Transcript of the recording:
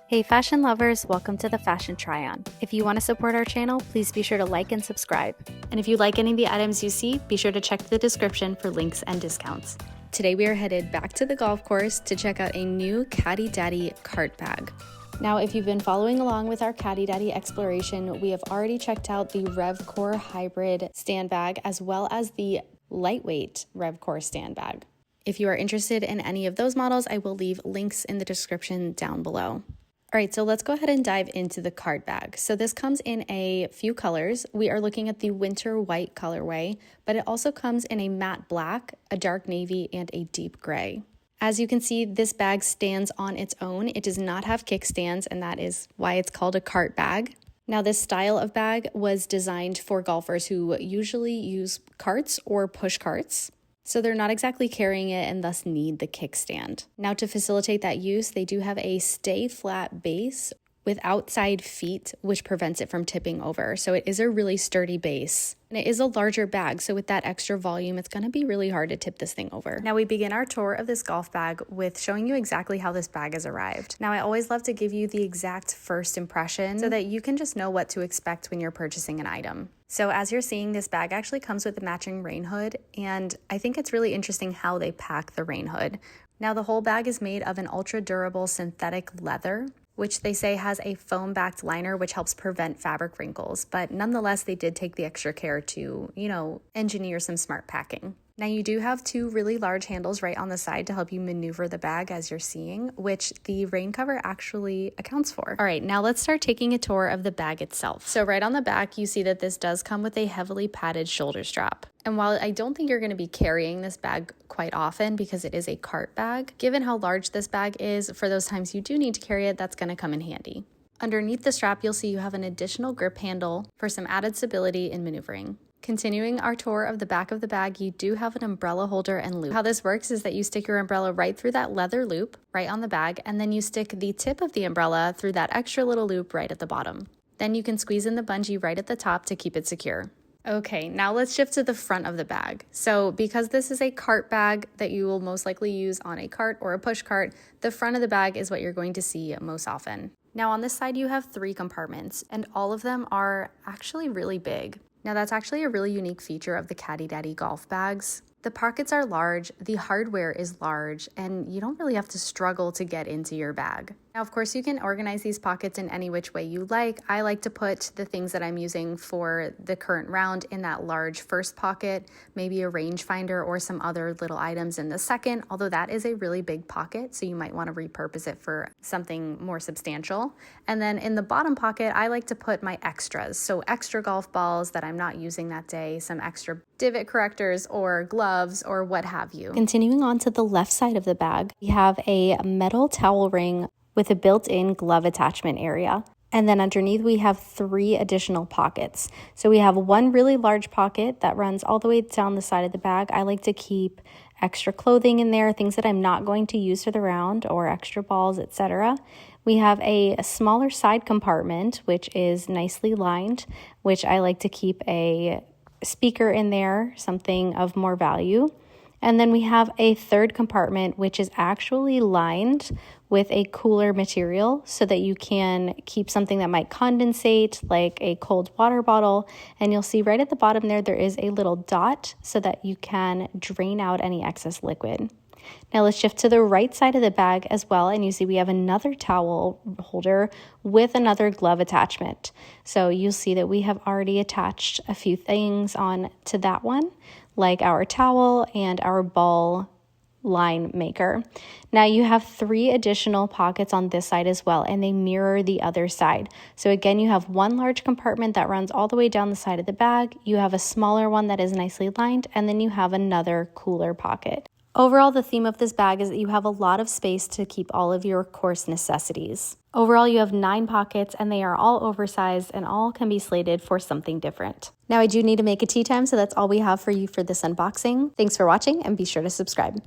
Hey fashion lovers, welcome to the Fashion Try-On. If you want to support our channel, please be sure to like and subscribe. And if you like any of the items you see, be sure to check the description for links and discounts. Today we are headed back to the golf course to check out a new Caddy Daddy cart bag. Now, if you've been following along with our Caddy Daddy exploration, we have already checked out the RevCore hybrid stand bag as well as the lightweight RevCore stand bag. If you are interested in any of those models, I will leave links in the description down below. All right, so let's go ahead and dive into the cart bag. So this comes in a few colors. We are looking at the winter white colorway, but it also comes in a matte black, a dark navy, and a deep gray. As you can see, this bag stands on its own. It does not have kickstands, and that is why it's called a cart bag. Now, this style of bag was designed for golfers who usually use carts or push carts. So they're not exactly carrying it and thus need the kickstand. Now, to facilitate that use, they do have a stay flat base with outside feet, which prevents it from tipping over. So it is a really sturdy base. And it is a larger bag, so with that extra volume, it's gonna be really hard to tip this thing over. Now we begin our tour of this golf bag with showing you exactly how this bag has arrived. Now I always love to give you the exact first impression so that you can just know what to expect when you're purchasing an item. So as you're seeing, this bag actually comes with a matching rain hood, and I think it's really interesting how they pack the rain hood. Now the whole bag is made of an ultra durable synthetic leather, which they say has a foam-backed liner which helps prevent fabric wrinkles, but nonetheless they did take the extra care to, engineer some smart packing. Now you do have two really large handles right on the side to help you maneuver the bag as you're seeing, which the rain cover actually accounts for. All right, now let's start taking a tour of the bag itself. So right on the back, you see that this does come with a heavily padded shoulder strap. And while I don't think you're going to be carrying this bag quite often because it is a cart bag, given how large this bag is, for those times you do need to carry it, that's going to come in handy. Underneath the strap, you'll see you have an additional grip handle for some added stability in maneuvering. Continuing our tour of the back of the bag, you do have an umbrella holder and loop. How this works is that you stick your umbrella right through that leather loop right on the bag, and then you stick the tip of the umbrella through that extra little loop right at the bottom. Then you can squeeze in the bungee right at the top to keep it secure. Okay, now let's shift to the front of the bag. So because this is a cart bag that you will most likely use on a cart or a push cart, the front of the bag is what you're going to see most often. Now on this side, you have 3 compartments, and all of them are actually really big. Now that's actually a really unique feature of the Caddy Daddy golf bags. The pockets are large, the hardware is large, and you don't really have to struggle to get into your bag. Now, of course, you can organize these pockets in any which way you like. I like to put the things that I'm using for the current round in that large first pocket, maybe a rangefinder or some other little items in the second, although that is a really big pocket, so you might want to repurpose it for something more substantial. And then in the bottom pocket, I like to put my extras, so extra golf balls that I'm not using that day, some extra divot correctors or gloves or what have you. Continuing on to the left side of the bag, we have a metal towel ring with a built-in glove attachment area. And then underneath we have 3 additional pockets. So we have one really large pocket that runs all the way down the side of the bag. I like to keep extra clothing in there, things that I'm not going to use for the round, or extra balls, etc. We have a smaller side compartment, which is nicely lined, which I like to keep a speaker in there, something of more value. And then we have a third compartment, which is actually lined with a cooler material so that you can keep something that might condensate, like a cold water bottle. And you'll see right at the bottom there is a little dot so that you can drain out any excess liquid. Now let's shift to the right side of the bag as well, and you see we have another towel holder with another glove attachment. So you'll see that we have already attached a few things on to that one, like our towel and our ball line maker. Now you have 3 additional pockets on this side as well, and they mirror the other side. So again, you have one large compartment that runs all the way down the side of the bag, you have a smaller one that is nicely lined, and then you have another cooler pocket. Overall, the theme of this bag is that you have a lot of space to keep all of your course necessities. Overall, you have 9 pockets, and they are all oversized and all can be slated for something different. Now I do need to make a tea time, so that's all we have for you for this unboxing. Thanks for watching, and be sure to subscribe.